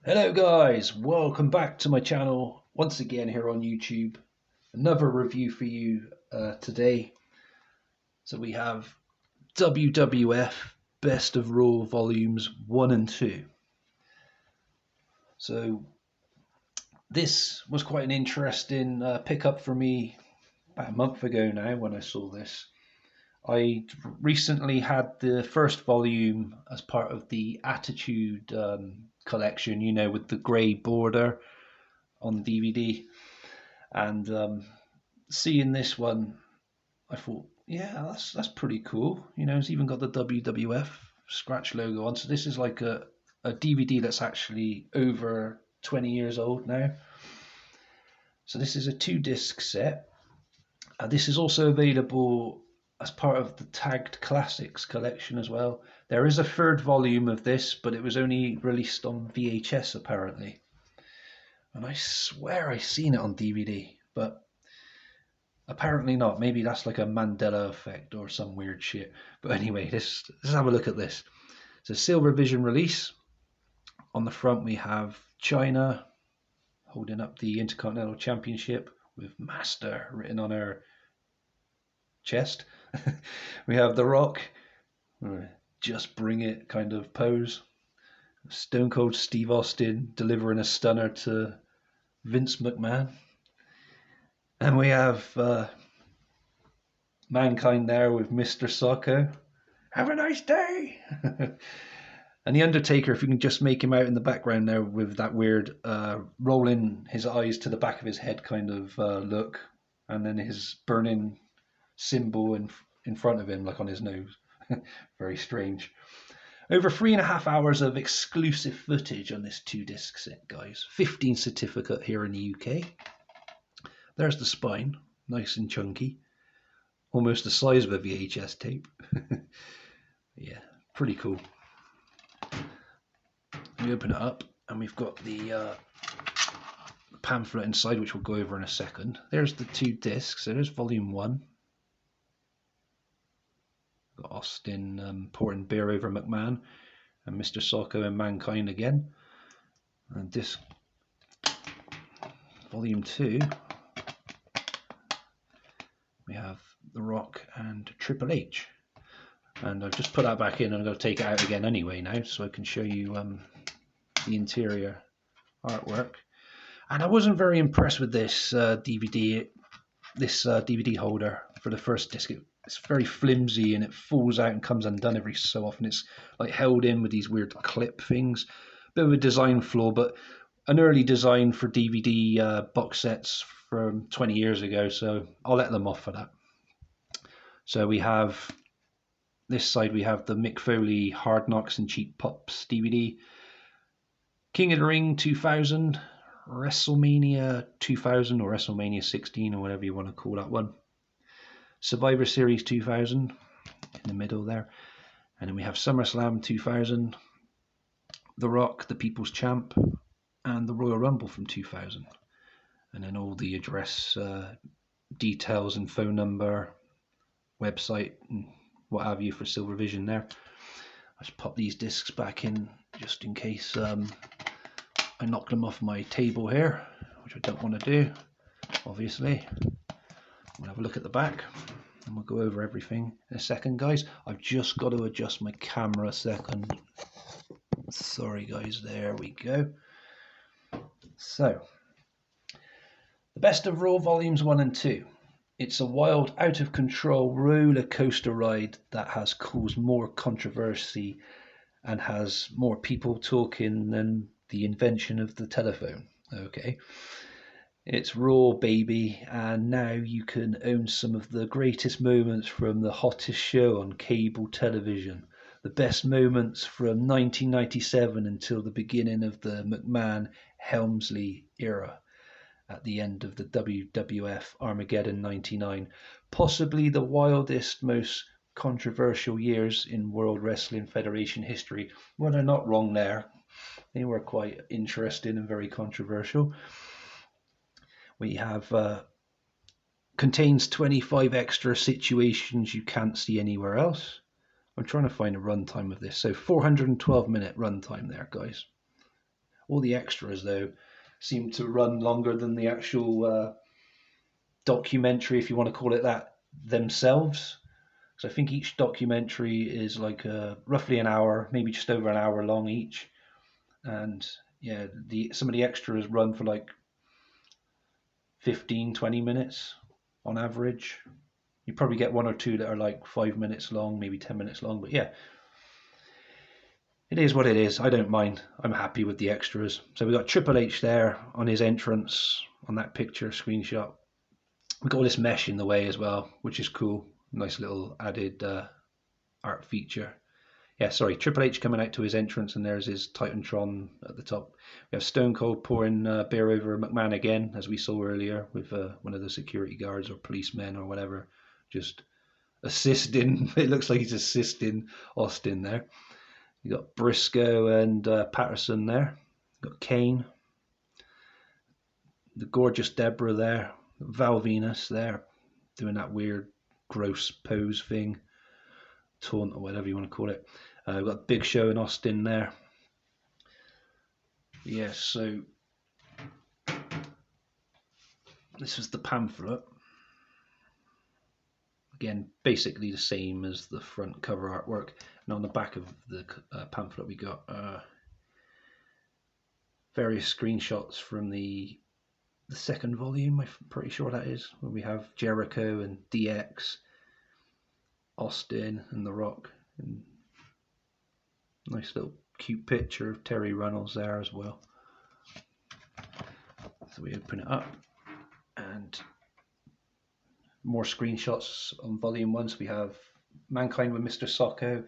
Hello guys, welcome back to my channel once again here on YouTube. Another review for you today. So we have WWF Best of Raw Volumes 1 and 2. So this was quite an interesting pickup for me about a month ago now when I saw this. I recently had the first volume as part of the Attitude collection, you know, with the grey border on DVD. And seeing this one, I thought, yeah, that's pretty cool. You know, it's even got the WWF scratch logo on. So this is like a DVD that's actually over 20 years old now. So this is a 2-disc set. This is also available as part of the Tagged Classics collection as well. There is a third volume of this, but it was only released on VHS apparently. And I swear I've seen it on DVD, but apparently not. Maybe that's like a Mandela effect or some weird shit. But anyway, let's have a look at this. It's a Silver Vision release. On the front we have China holding up the Intercontinental Championship with Master written on her chest. We have The Rock, just bring it kind of pose. Stone Cold Steve Austin delivering a stunner to Vince McMahon. And we have Mankind there with Mr. Socko. Have a nice day! And The Undertaker, if you can just make him out in the background there with that weird rolling his eyes to the back of his head kind of look. And then his burning symbol in front of him, like on his nose. Very strange. Over 3.5 hours of exclusive footage on this 2-disc set, guys. 15 certificate here in the UK. There's the spine, nice and chunky. Almost the size of a VHS tape. Yeah, pretty cool. We open it up and we've got the pamphlet inside, which we'll go over in a second. There's the 2 discs. So there's volume 1. Got Austin pouring beer over McMahon, and Mr. Socko and Mankind again. And disc volume 2, we have The Rock and Triple H. And I've just put that back in, and I'm going to take it out again anyway now, so I can show you the interior artwork. And I wasn't very impressed with this DVD holder for the first disc. It's very flimsy and it falls out and comes undone every so often. It's like held in with these weird clip things. Bit of a design flaw, but an early design for DVD box sets from 20 years ago, so I'll let them off for that. So we have this side, we have the Mick Foley Hard Knocks and Cheap Pops DVD, King of the Ring 2000, WrestleMania 2000 or WrestleMania 16 or whatever you want to call that one, Survivor Series 2000 in the middle there, and then we have SummerSlam 2000, The Rock, the People's Champ, and the Royal Rumble from 2000, and then all the address details and phone number, website, and what have you for Silver Vision there. I just pop these discs back in just in case I knock them off my table here, which I don't want to do, obviously. We'll have a look at the back and we'll go over everything in a second, guys. I've just got to adjust my camera a second. Sorry, guys. There we go. So, the Best of Raw Volumes 1 and 2. It's a wild, out-of-control roller coaster ride that has caused more controversy and has more people talking than the invention of the telephone. Okay. It's Raw, baby, and now you can own some of the greatest moments from the hottest show on cable television. The best moments from 1997 until the beginning of the McMahon-Helmsley era at the end of the WWF Armageddon 99. Possibly the wildest, most controversial years in World Wrestling Federation history. Well, they're not wrong there. They were quite interesting and very controversial. We have contains 25 extra situations you can't see anywhere else. I'm trying to find a runtime of this. So 412-minute runtime there, guys. All the extras, though, seem to run longer than the actual documentary, if you want to call it that, themselves. So I think each documentary is like roughly an hour, maybe just over an hour long each. And yeah, some of the extras run for like 15, 20 minutes on average. You probably get one or two that are like 5 minutes long, maybe 10 minutes long. But yeah, it is what it is. I don't mind. I'm happy with the extras. So we got Triple H there on his entrance on that picture screenshot. We got all this mesh in the way as well, which is cool. Nice little added art feature. Yeah, sorry, Triple H coming out to his entrance, and there's his Titantron at the top. We have Stone Cold pouring beer over McMahon again, as we saw earlier, with one of the security guards or policemen or whatever, just assisting. It looks like he's assisting Austin there. You got Briscoe and Patterson there. You got Kane, the gorgeous Deborah there, Val Venus there, doing that weird, gross pose thing, taunt or whatever you want to call it. We've got Big Show and Austin there. Yeah, so this was the pamphlet. Again, basically the same as the front cover artwork. And on the back of the pamphlet, we got various screenshots from the second volume, I'm pretty sure that is, where we have Jericho and DX, Austin and The Rock. And nice little cute picture of Terry Runnels there as well. So we open it up and more screenshots on volume 1. So we have Mankind with Mr. Socko.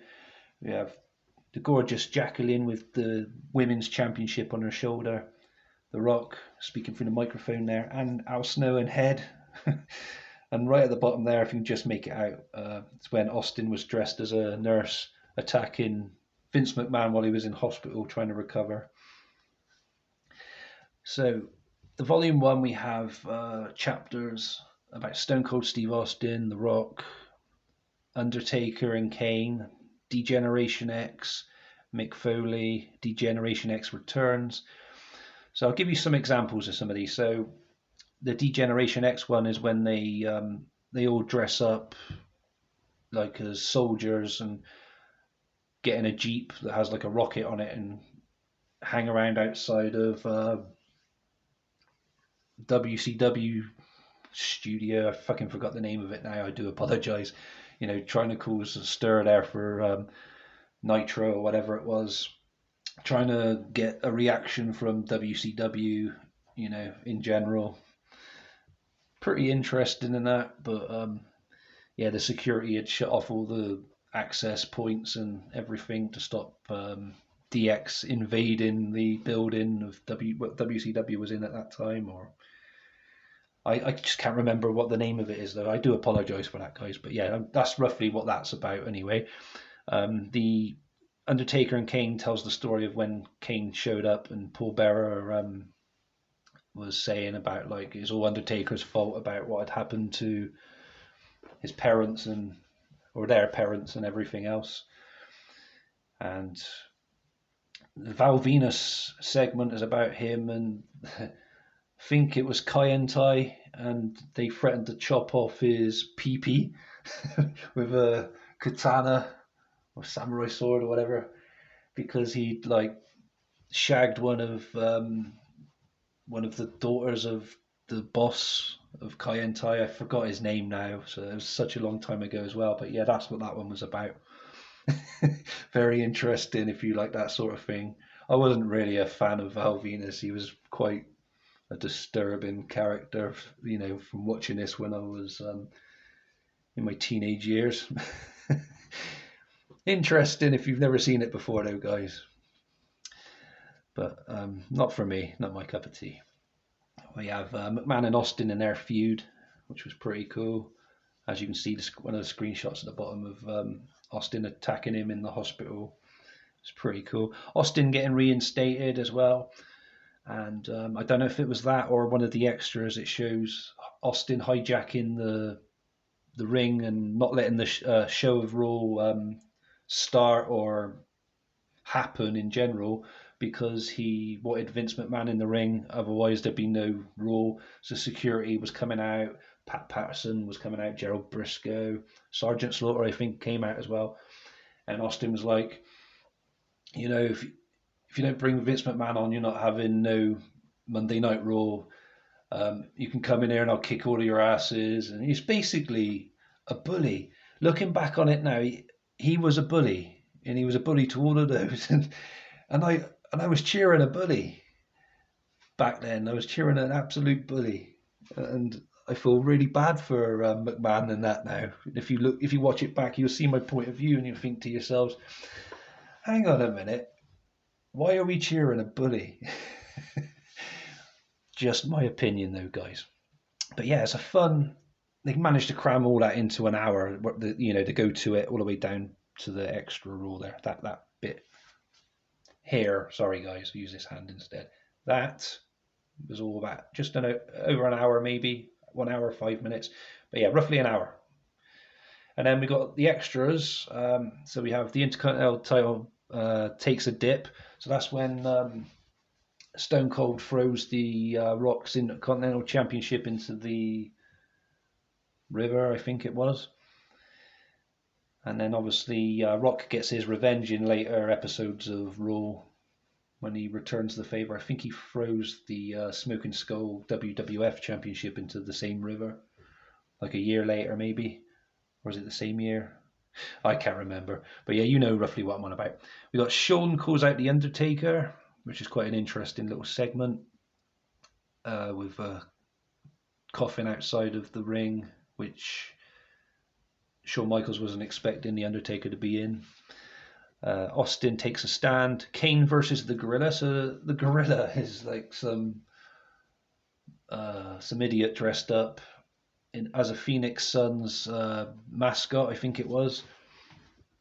We have the gorgeous Jacqueline with the women's championship on her shoulder. The Rock speaking through the microphone there, and Al Snow and Head. And right at the bottom there, if you can just make it out, it's when Austin was dressed as a nurse attacking Vince McMahon while he was in hospital trying to recover. So the volume 1, we have chapters about Stone Cold Steve Austin, The Rock, Undertaker and Kane, Degeneration X, Mick Foley, Degeneration X Returns. So I'll give you some examples of some of these. So the Degeneration X one is when they all dress up like as soldiers and get in a Jeep that has like a rocket on it and hang around outside of WCW studio. I fucking forgot the name of it now. I do apologize. You know, trying to cause a stir there for Nitro or whatever it was. Trying to get a reaction from WCW, you know, in general. Pretty interesting in that, but yeah, the security had shut off all the access points and everything to stop DX invading the building of what WCW was in at that time. Or I just can't remember what the name of it is, though. I do apologize for that, guys. But yeah, that's roughly what that's about anyway. The Undertaker and Kane tells the story of when Kane showed up and Paul Bearer was saying about like it's all Undertaker's fault about what had happened to his parents or their parents and everything else. And the Val Venus segment is about him and I think it was Kai Entai, and they threatened to chop off his pee-pee with a katana or samurai sword or whatever, because he'd like shagged one of the daughters of the boss of Kai Entai. I forgot his name now, so it was such a long time ago as well. But yeah, that's what that one was about. Very interesting if you like that sort of thing. I wasn't really a fan of Val Venus. He was quite a disturbing character, you know, from watching this when I was in my teenage years. Interesting if you've never seen it before, though, guys. But not for me, not my cup of tea. We have McMahon and Austin in their feud, which was pretty cool. As you can see, one of the screenshots at the bottom of Austin attacking him in the hospital. It's pretty cool. Austin getting reinstated as well. And I don't know if it was that or one of the extras. It shows Austin hijacking the ring and not letting the show of Raw start or happen in general because he wanted Vince McMahon in the ring. Otherwise, there'd be no Raw. So security was coming out. Pat Patterson was coming out. Gerald Briscoe, Sergeant Slaughter, I think, came out as well. And Austin was like, you know, if you don't bring Vince McMahon on, you're not having no Monday Night Raw. You can come in here and I'll kick all of your asses. And he's basically a bully. Looking back on it now, he was a bully, and he was a bully to all of those. And I was cheering a bully back then. I was cheering an absolute bully, and I feel really bad for McMahon and that now. If you watch it back, you'll see my point of view, and you think to yourselves, "Hang on a minute, why are we cheering a bully?" Just my opinion, though, guys. But yeah, it's a fun. They managed to cram all that into an hour. To go to it all the way down to the extra rule there. That bit here. Sorry, guys, use this hand instead. That was all about just over an hour, maybe 1 hour 5 minutes. But yeah, roughly an hour. And then we got the extras. So we have the Intercontinental title takes a dip. So that's when Stone Cold throws the Rock's Intercontinental Championship into the river, I think it was. And then obviously Rock gets his revenge in later episodes of Raw when he returns the favor. I think he throws the Smoking Skull WWF Championship into the same river, like a year later maybe. Or is it the same year? I can't remember. But yeah, you know roughly what I'm on about. We got Shawn calls out The Undertaker, which is quite an interesting little segment with a coffin outside of the ring, which Shawn Michaels wasn't expecting The Undertaker to be in. Austin takes a stand. Kane versus the Gorilla. So the Gorilla is like some idiot dressed up as a Phoenix Suns mascot, I think it was.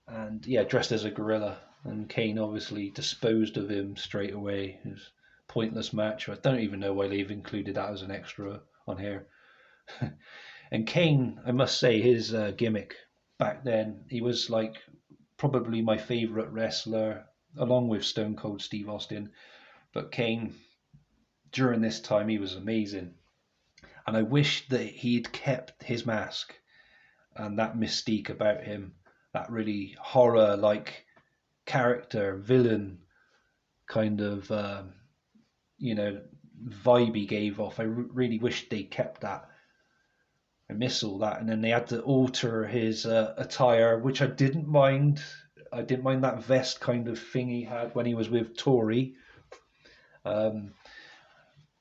And yeah, dressed as a gorilla. And Kane obviously disposed of him straight away. It was a pointless match. I don't even know why they've included that as an extra on here. And Kane, I must say, his gimmick back then, he was like probably my favorite wrestler, along with Stone Cold Steve Austin. But Kane, during this time, he was amazing. And I wish that he'd kept his mask and that mystique about him, that really horror-like character, villain kind of, vibe he gave off. I really wish they kept that. I miss all that. And then they had to alter his attire, which I didn't mind. I didn't mind that vest kind of thing he had when he was with Tori. Around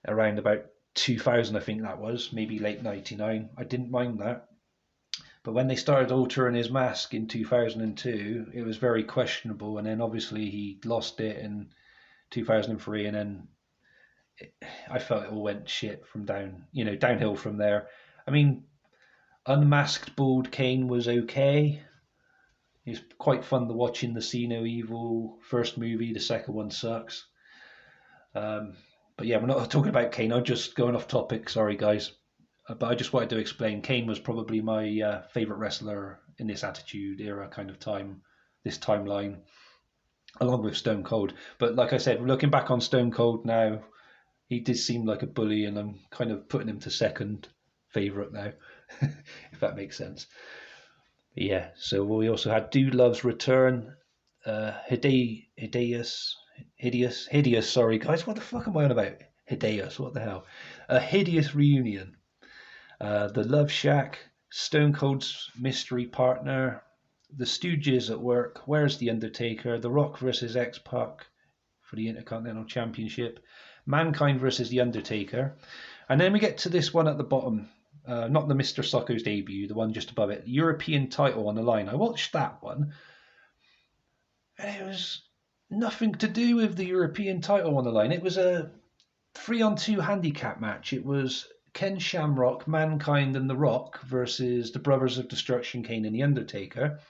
about 2000, I think that was, maybe late 99. I didn't mind that. But when they started altering his mask in 2002, it was very questionable. And then obviously he lost it in 2003, and then I felt it all went shit from downhill from there. I mean, unmasked bald Kane was okay. It's quite fun to watch in the See No Evil first movie. The second one sucks. But yeah, we're not talking about Kane. I'm just going off topic. Sorry, guys. But I just wanted to explain. Kane was probably my favorite wrestler in this Attitude Era kind of time, this timeline, along with Stone Cold. But like I said, looking back on Stone Cold now, he did seem like a bully, and I'm kind of putting him to second favorite now, if that makes sense. But yeah, so we also had Dude Love's return. Hideous. Sorry, guys, what the fuck am I on about? Hideous, what the hell? A hideous reunion. The Love Shack, Stone Cold's mystery partner, the Stooges at work, Where's the Undertaker, The Rock versus X-Pac for the Intercontinental Championship, Mankind versus the Undertaker, and then we get to this one at the bottom, not the Mr. Socko's debut, the one just above it, European title on the line. I watched that one, and it was nothing to do with the European title on the line. It was a 3-on-2 handicap match. It was Ken Shamrock, Mankind, and The Rock versus the Brothers of Destruction, Kane and The Undertaker.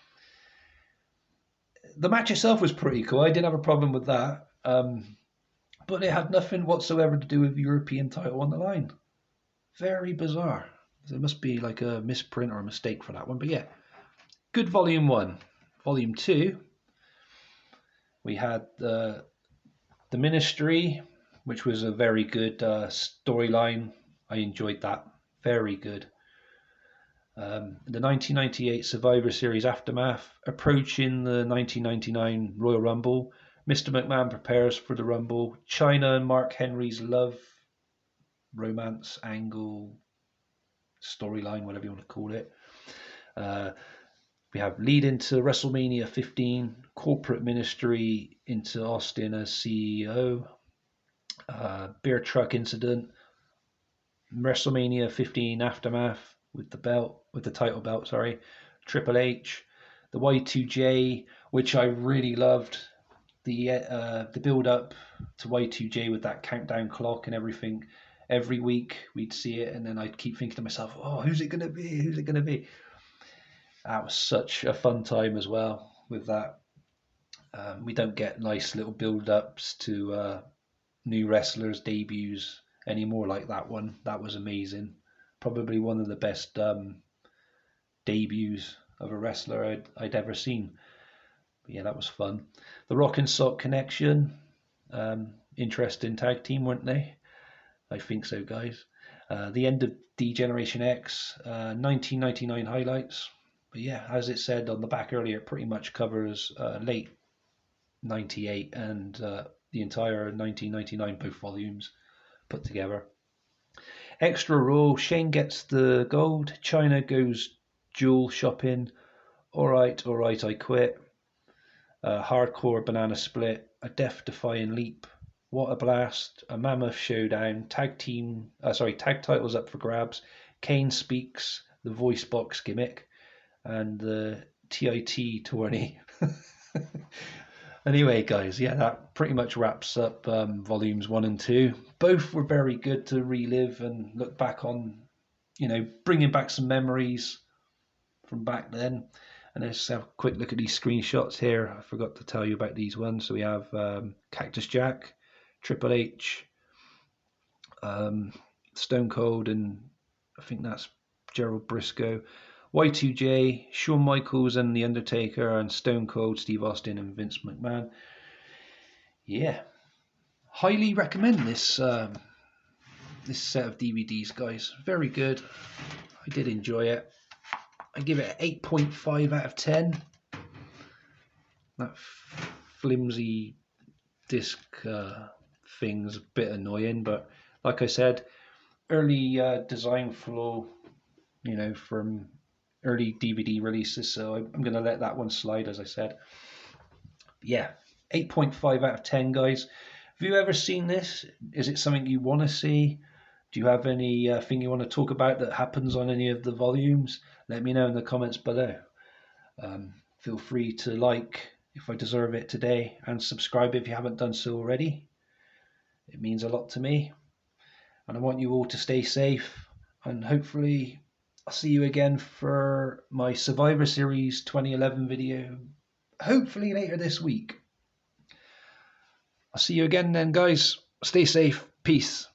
The match itself was pretty cool. I didn't have a problem with that. But it had nothing whatsoever to do with the European title on the line. Very bizarre. There must be like a misprint or a mistake for that one. But yeah, good Volume 1. Volume 2, we had The Ministry, which was a very good storyline. I enjoyed that. Very good. The 1998 Survivor Series Aftermath, approaching the 1999 Royal Rumble. Mr. McMahon prepares for the Rumble. Chyna and Mark Henry's love, romance, angle, storyline, whatever you want to call it. We have lead into WrestleMania 15, corporate ministry into Austin as CEO, beer truck incident, WrestleMania 15 aftermath with the title belt, Triple H, the Y2J, which I really loved, the build up to Y2J with that countdown clock and everything. Every week we'd see it, and then I'd keep thinking to myself, "Oh, who's it gonna be? Who's it gonna be?" That was such a fun time as well with that. We don't get nice little build-ups to new wrestlers' debuts anymore like that one. That was amazing. Probably one of the best debuts of a wrestler I'd ever seen. But yeah, that was fun. The Rock and Sock Connection. Interesting tag team, weren't they? I think so, guys. The end of D-Generation X. 1999 highlights. But yeah, as it said on the back earlier, it pretty much covers late 98 and the entire 1999, both volumes put together. Extra Raw, Shane gets the gold. Chyna goes jewel shopping. All right, I quit. Hardcore banana split. A death-defying leap. What a blast. A mammoth showdown. Tag titles up for grabs. Kane speaks. The voice box gimmick. And the TIT tourney. Anyway, guys, yeah, that pretty much wraps up volumes 1 and 2. Both were very good to relive and look back on, bringing back some memories from back then. And let's have a quick look at these screenshots here. I forgot to tell you about these ones. So we have Cactus Jack, Triple H, Stone Cold, and I think that's Gerald Briscoe. Y2J, Shawn Michaels and The Undertaker, and Stone Cold, Steve Austin and Vince McMahon. Yeah, highly recommend this this set of DVDs, guys. Very good. I did enjoy it. I give it an 8.5 out of 10. That flimsy disc thing's a bit annoying, but like I said, early design flaw, from early DVD releases, so I'm going to let that one slide, as I said. Yeah, 8.5 out of 10, guys. Have you ever seen this? Is it something you want to see? Do you have any thing you want to talk about that happens on any of the volumes? Let me know in the comments below. Feel free to like if I deserve it today, and subscribe if you haven't done so already. It means a lot to me, and I want you all to stay safe, and hopefully I'll see you again for my Survivor Series 2011 video, hopefully later this week. I'll see you again then, guys. Stay safe. Peace.